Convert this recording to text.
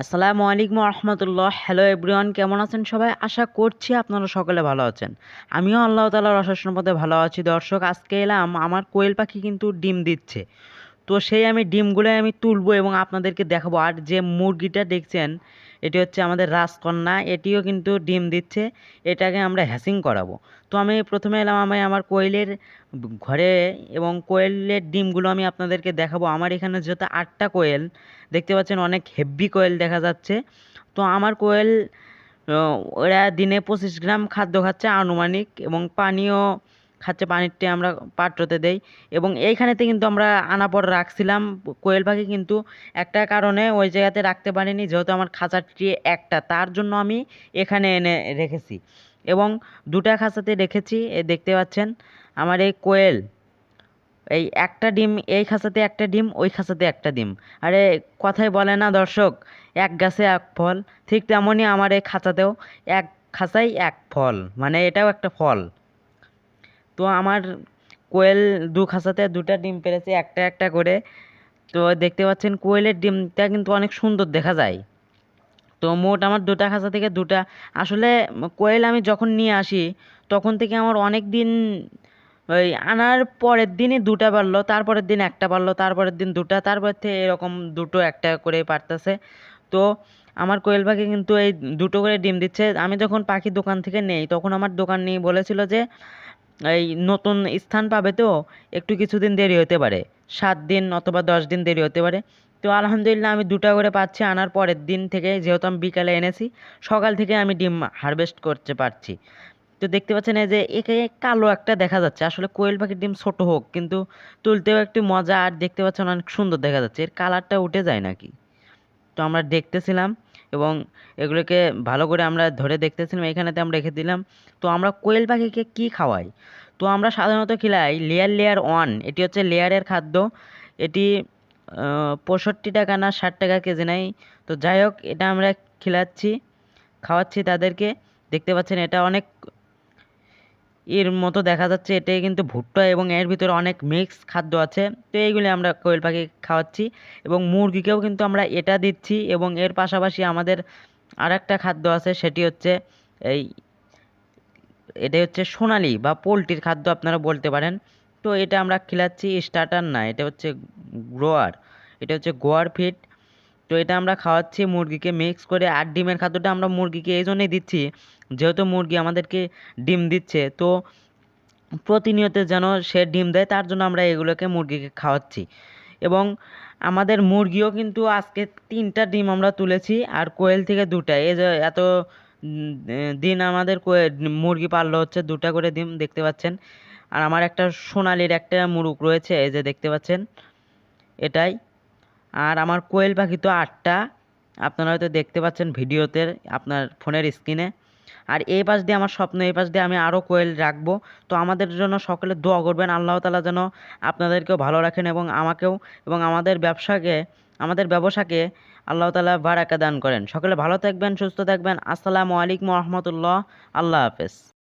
আসসালামু আলাইকুম রহমতুল্লাহ। Hello everyone, কেমন আছেন সবাই? আশা করছি আপনারা সকলে ভালো আছেন। আমিও আল্লাহ তাআলার অশেষ রহমতে ভালো আছি। দর্শক, আজকে এলাম, আমার কোয়েল পাখি কিন্তু ডিম দিচ্ছে। তো সেই আমি ডিমগুলো আমি তুলবো এবং আপনাদেরকে দেখাবো। আর যে মুরগিটা দেখছেন, এটি হচ্ছে আমাদের রাজকন্যা, এটিও কিন্তু ডিম দিচ্ছে। এটাকে আমরা হ্যাচিং করাবো। তো আমি প্রথমে এলাম আমি আমার কোয়েলের ঘরে, এবং কোয়েলের ডিমগুলো আমি আপনাদেরকে দেখাবো। আমার এখানে যেহেতু 8টা কোয়েল দেখতে পাচ্ছেন, অনেক হেভি কোয়েল দেখা যাচ্ছে। তো আমার কোয়েল ওরা দিনে 25 গ্রাম খাদ্য খাচ্ছে আনুমানিক, এবং পানিও খাচ্ছে। পানিরটি আমরা পাত্রতে দেই, এবং এইখানেতে কিন্তু আমরা আনা পর রাখছিলাম কোয়েল পাখি, কিন্তু একটা কারণে ওই জায়গাতে রাখতে পারিনি, যেহেতু আমার খাঁচাটি একটা, তার জন্য আমি এখানে এনে রেখেছি। এবং দুটা খাঁচাতে রেখেছি, দেখতে পাচ্ছেন আমার এই কোয়েল। এই একটা ডিম এই খাঁচাতে একটা ডিম, ওই খাঁচাতে একটা ডিম। আরে, কথাই বলে না দর্শক, এক গাছে এক ফল, ঠিক তেমনই আমার এই খাঁচাতেও এক খাঁচাই এক ফল, মানে এটাও একটা ফল। তো আমার কোয়েল দু খাঁচাতে দুটা ডিম পেড়েছে, একটা একটা করে। তো দেখতে পাচ্ছেন কোয়েলের ডিমটা কিন্তু অনেক সুন্দর দেখা যায়। তো মোট আমার দুটা খাঁচা থেকে দুটা, আসলে কোয়েল আমি যখন নিয়ে আসি তখন থেকে আমার অনেক দিন, ওই আনার পরের দিনই দুটা পারলো, তারপরের দিন একটা পারলো, তারপরের দিন দুটা, তারপর থেকে এরকম দুটো একটা করে পারতেছে। তো আমার কোয়েল পাখি কিন্তু এই দুটো করে ডিম দিচ্ছে। আমি যখন পাখির দোকান থেকে নেই, তখন আমার দোকান নিয়ে বলেছিল যে এই নতুন স্থান পাবে, তো একটু কিছুদিন দেরি হতে পারে, 7 দিন অথবা 10 দিন দেরি হতে পারে। তো আলহামদুলিল্লাহ আমি দুটা করে পাচ্ছি আনার পরের দিন থেকে, যেহেতু আমি বিকালে এনেছি, সকাল থেকে আমি ডিম হারভেস্ট করতে পারছি। তো দেখতে পাচ্ছেন এই যে একে কালো একটা দেখা যাচ্ছে, আসলে কোয়েল পাখির ডিম ছোট হোক কিন্তু তুলতেও একটু মজা, আর দেখতে পাচ্ছেন অনেক সুন্দর দেখা যাচ্ছে। এর কালারটা উঠে যায় নাকি? তো আমরা দেখতেছিলাম, এবং এগুলোকে ভালো করে আমরা ধরে দেখতেছিলাম, এখানেতে আমরা রেখে দিলাম। তো আমরা কোয়েল পাখিকে কি খাওয়াই? তো আমরা সাধারণত খিলাই লেয়ার 1, এটি হচ্ছে লেয়ারের খাদ্য। এটি 65 টাকা না 60 টাকা কেজি নেয়। তো যাই হোক, এটা আমরা খিলাচ্ছি, খাওয়াচ্ছি তাদেরকে। দেখতে পাচ্ছেন এটা অনেক এর মতো দেখা যাচ্ছে, এটাই কিন্তু ভুট্টা, এবং এর ভিতরে অনেক মিক্স খাদ্য আছে। তো এইগুলি আমরা কোয়েল পাখি খাওয়াচ্ছি, এবং মুরগিকেও কিন্তু আমরা এটা দিচ্ছি। এবং এর পাশাপাশি আমাদের আরেকটা খাদ্য আছে, সেটি হচ্ছে এই এটা হচ্ছে সোনালি বা পোলট্রির খাদ্য আপনারা বলতে পারেন। তো এটা আমরা খিলাচ্ছি স্টার্টার না, এটা হচ্ছে গ্রোয়ার, এটা হচ্ছে গোয়ার ফিড। তো এটা আমরা খাওয়াচ্ছি মুরগিকে মিক্স করে। আর ডিমের খাদ্যটা আমরা মুরগিকে এই জন্যই দিচ্ছি, যেহেতু মুরগি আমাদেরকে ডিম দিচ্ছে, তো প্রতিনিয়ত যেন সে ডিম দেয়, তার জন্য আমরা এগুলোকে মুরগিকে খাওয়াচ্ছি। এবং আমাদের মুরগিও কিন্তু আজকে 3টা ডিম আমরা তুলেছি, আর কোয়েল থেকে দুটা। এই যে এত দিন আমাদের মুরগি পাললো হচ্ছে দুটা করে ডিম, দেখতে পাচ্ছেন। আর আমার একটা সোনালির একটা মুরগ রয়েছে, এই যে দেখতে পাচ্ছেন, এটাই। আর আমার কোয়েল পাখি তো 8টা, আপনারা হয়তো দেখতে পাচ্ছেন ভিডিওতে আপনার ফোনের স্ক্রিনে। আর এই পাশ দিয়ে আমার স্বপ্ন, এই পাশ দিয়ে আমি আরও কোয়েল রাখবো। তো আমাদের জন্য সকলে দোয়া করবেন, আল্লাহ তাআলা যেন আপনাদেরকেও ভালো রাখেন, এবং আমাকেও, এবং আমাদের ব্যবসাকে আল্লাহ তাআলা বারাকা দান করেন। সকলে ভালো থাকবেন, সুস্থ থাকবেন। আসসালামু আলাইকুম রহমতুল্লাহ। আল্লাহ হাফেজ।